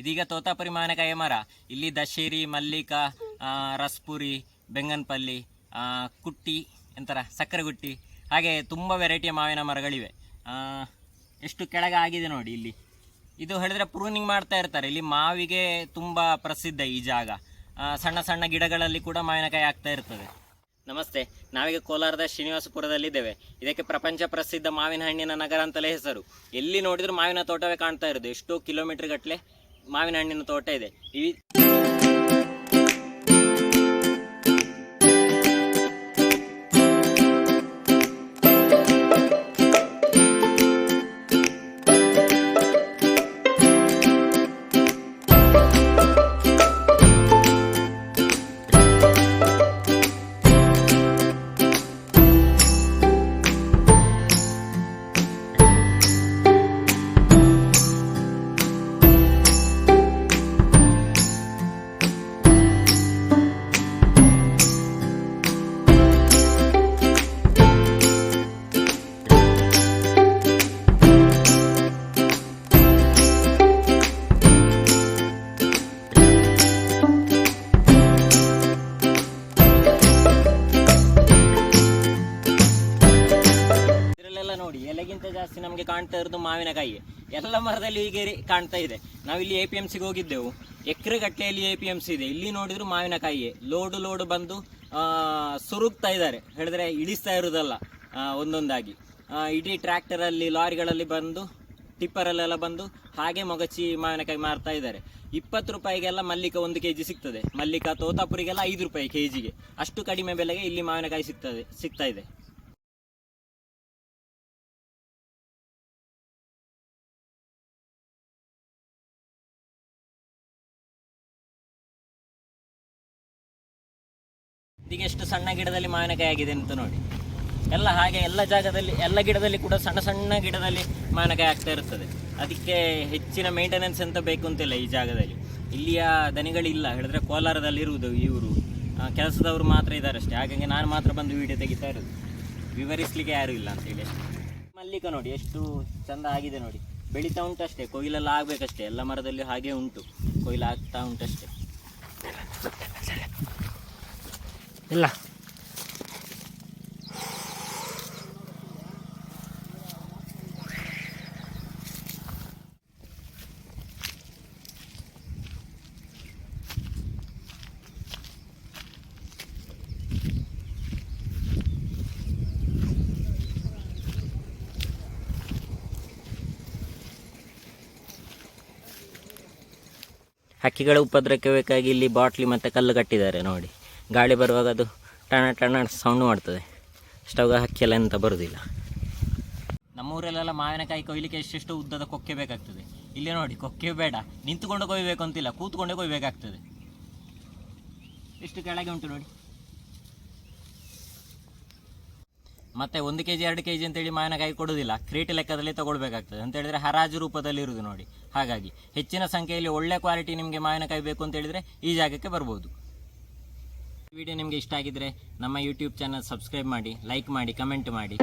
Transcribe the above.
ಇದೀಗ ತೋತಾಪುರಿ ಮಾವಿನಕಾಯಿ ಮರ. ಇಲ್ಲಿ ದಶೇರಿ, ಮಲ್ಲಿಕ, ರಸ್ಪುರಿ, ಬೆಂಗನಪಲ್ಲಿ, ಕುಟ್ಟಿ ಎಂತರ ಸಕ್ಕರೆಗುಟ್ಟಿ, ಹಾಗೆ ತುಂಬ ವೆರೈಟಿಯ ಮಾವಿನ ಮರಗಳಿವೆ. ಎಷ್ಟು ಕೆಳಗೆ ಆಗಿದೆ ನೋಡಿ. ಇಲ್ಲಿ ಇದು ಹೇಳಿದ್ರೆ ಪ್ರೂನಿಂಗ್ ಮಾಡ್ತಾ ಇರ್ತಾರೆ. ಇಲ್ಲಿ ಮಾವಿಗೆ ತುಂಬ ಪ್ರಸಿದ್ಧ ಈ ಜಾಗ. ಸಣ್ಣ ಸಣ್ಣ ಗಿಡಗಳಲ್ಲಿ ಕೂಡ ಮಾವಿನಕಾಯಿ ಆಗ್ತಾ ಇರ್ತದೆ. ನಮಸ್ತೆ, ನಾವೀಗ ಕೋಲಾರದ ಶ್ರೀನಿವಾಸಪುರದಲ್ಲಿದ್ದೇವೆ. ಇದಕ್ಕೆ ಪ್ರಪಂಚ ಪ್ರಸಿದ್ಧ ಮಾವಿನ ಹಣ್ಣಿನ ನಗರ ಅಂತಲೇ ಹೆಸರು. ಎಲ್ಲಿ ನೋಡಿದ್ರು ಮಾವಿನ ತೋಟವೇ ಕಾಣ್ತಾ ಇರೋದು. ಎಷ್ಟೋ ಕಿಲೋಮೀಟರ್ ಗಟ್ಟಲೆ ಮಾವಿನ ಹಣ್ಣಿನ ತೋಟ ಇದೆ. ನೋಡಿ, ಎಲೆಗಿಂತ ಜಾಸ್ತಿ ನಮಗೆ ಕಾಣ್ತಾ ಇರೋದು ಮಾವಿನಕಾಯಿ. ಎಲ್ಲ ಮರದಲ್ಲಿ ಹೀಗೆ ಕಾಣ್ತಾ ಇದೆ. ನಾವಿಲ್ಲಿ APMCಗೆ ಹೋಗಿದ್ದೆವು. ಎಕರೆಗಟ್ಟಲೆಯಲ್ಲಿ APMC ಇದೆ. ಇಲ್ಲಿ ನೋಡಿದ್ರು ಮಾವಿನಕಾಯಿಯೇ. ಲೋಡು ಬಂದು ಸುರುಗ್ತಾ ಇದ್ದಾರೆ. ಹೇಳಿದ್ರೆ ಇಳಿಸ್ತಾ ಇರೋದಲ್ಲ, ಒಂದೊಂದಾಗಿ ಇಡೀ ಟ್ರ್ಯಾಕ್ಟರಲ್ಲಿ, ಲಾರಿಗಳಲ್ಲಿ ಬಂದು, ಟಿಪ್ಪರಲ್ಲೆಲ್ಲ ಬಂದು ಹಾಗೆ ಮೊಗಚಿ ಮಾವಿನಕಾಯಿ ಮಾರ್ತಾ ಇದ್ದಾರೆ. 20 ರೂಪಾಯಿಗೆಲ್ಲ ಮಲ್ಲಿಕ 1 kg ಸಿಗ್ತದೆ. ಮಲ್ಲಿಕ ತೋತಾಪುರಿಗೆಲ್ಲ 5 ರೂಪಾಯಿ kgಗೆ. ಅಷ್ಟು ಕಡಿಮೆ ಬೆಲೆಗೆ ಇಲ್ಲಿ ಮಾವಿನಕಾಯಿ ಸಿಗ್ತಾ ಇದೆ. ಇದೀಗ ಎಷ್ಟು ಸಣ್ಣ ಗಿಡದಲ್ಲಿ ಮಾವಿನಕಾಯಿ ಆಗಿದೆ ಅಂತ ನೋಡಿ. ಎಲ್ಲ ಹಾಗೆ ಎಲ್ಲ ಜಾಗದಲ್ಲಿ, ಎಲ್ಲ ಗಿಡದಲ್ಲಿ ಕೂಡ ಸಣ್ಣ ಸಣ್ಣ ಗಿಡದಲ್ಲಿ ಮಾವಿನಕಾಯಿ ಆಗ್ತಾ ಇರ್ತದೆ. ಅದಕ್ಕೆ ಹೆಚ್ಚಿನ ಮೇಂಟೆನೆನ್ಸ್ ಅಂತ ಬೇಕು ಅಂತಿಲ್ಲ ಈ ಜಾಗದಲ್ಲಿ. ಇಲ್ಲಿಯ ದನಿಗಳಿಲ್ಲ. ಹೇಳಿದ್ರೆ ಕೋಲಾರದಲ್ಲಿ ಇರುವುದು ಇವರು ಕೆಲಸದವರು ಮಾತ್ರ ಇದ್ದಾರೆ ಅಷ್ಟೇ. ಹಾಗಾಗಿ ನಾನು ಮಾತ್ರ ಬಂದು ವಿಡಿಯೋ ತೆಗಿತಾ ಇರೋದು. ವಿವರಿಸಲಿಕ್ಕೆ ಯಾರೂ ಇಲ್ಲ ಅಂತೇಳಿ. ಮಲ್ಲಿಕ ನೋಡಿ ಎಷ್ಟು ಚೆಂದ ಆಗಿದೆ ನೋಡಿ. ಬೆಳೀತಾ ಉಂಟಷ್ಟೇ, ಕೊಯ್ಲೆಲ್ಲ ಆಗಬೇಕಷ್ಟೇ. ಎಲ್ಲ ಮರದಲ್ಲಿ ಹಾಗೆ ಉಂಟು, ಕೊಯ್ಲು ಆಗ್ತಾ ಉಂಟಷ್ಟೇ. ಇಲ್ಲ ಹಕ್ಕಿಗಳ ಉಪದ್ರವಕ್ಕೆ ಬೇಕಾಗಿ ಇಲ್ಲಿ ಬಾಟ್ಲಿ ಮತ್ತು ಕಲ್ಲು ಕಟ್ಟಿದ್ದಾರೆ ನೋಡಿ. ಗಾಳಿ ಬರುವಾಗ ಅದು ಟಣ ಸೌಂಡ್ ಮಾಡ್ತದೆ. ಅಷ್ಟಾಗ ಹಕ್ಕಿಯೆಲ್ಲ ಎಂತ ಬರುವುದಿಲ್ಲ. ನಮ್ಮೂರಲ್ಲೆಲ್ಲ ಮಾವಿನಕಾಯಿ ಕೊಯ್ಲಿಕ್ಕೆ ಎಷ್ಟೆಷ್ಟು ಉದ್ದದ ಕೊಕ್ಕೆ ಬೇಕಾಗ್ತದೆ. ಇಲ್ಲಿ ನೋಡಿ, ಕೊಕ್ಕೆ ಬೇಡ, ನಿಂತುಕೊಂಡು ಕೊಯ್ಬೇಕು ಅಂತಿಲ್ಲ, ಕೂತ್ಕೊಂಡೇ ಕೊಯ್ಬೇಕಾಗ್ತದೆ. ಎಷ್ಟು ಕೆಳಗೆ ಉಂಟು ನೋಡಿ. ಮತ್ತೆ 1 kg 2 kg ಅಂತೇಳಿ ಮಾವಿನಕಾಯಿ ಕೊಡೋದಿಲ್ಲ. ಕ್ರೇಟ್ ಲೆಕ್ಕದಲ್ಲಿ ತಗೊಳ್ಬೇಕಾಗ್ತದೆ. ಅಂತ ಹೇಳಿದ್ರೆ ಹರಾಜು ರೂಪದಲ್ಲಿ ಇರುವುದು ನೋಡಿ. ಹಾಗಾಗಿ ಹೆಚ್ಚಿನ ಸಂಖ್ಯೆಯಲ್ಲಿ ಒಳ್ಳೆ ಕ್ವಾಲಿಟಿ ನಿಮಗೆ ಮಾವಿನಕಾಯಿ ಬೇಕು ಅಂತ ಹೇಳಿದ್ರೆ ಈ ಜಾಗಕ್ಕೆ ಬರ್ಬೋದು. ವಿಡಿಯೋ ನಿಮಗೆ ಇಷ್ಟ ಆಗಿದ್ರೆ ನಮ್ಮ ಯೂಟ್ಯೂಬ್ ಚಾನಲ್ ಸಬ್ಸ್ಕ್ರೈಬ್ ಮಾಡಿ, ಲೈಕ್ ಮಾಡಿ, ಕಮೆಂಟ್ ಮಾಡಿ.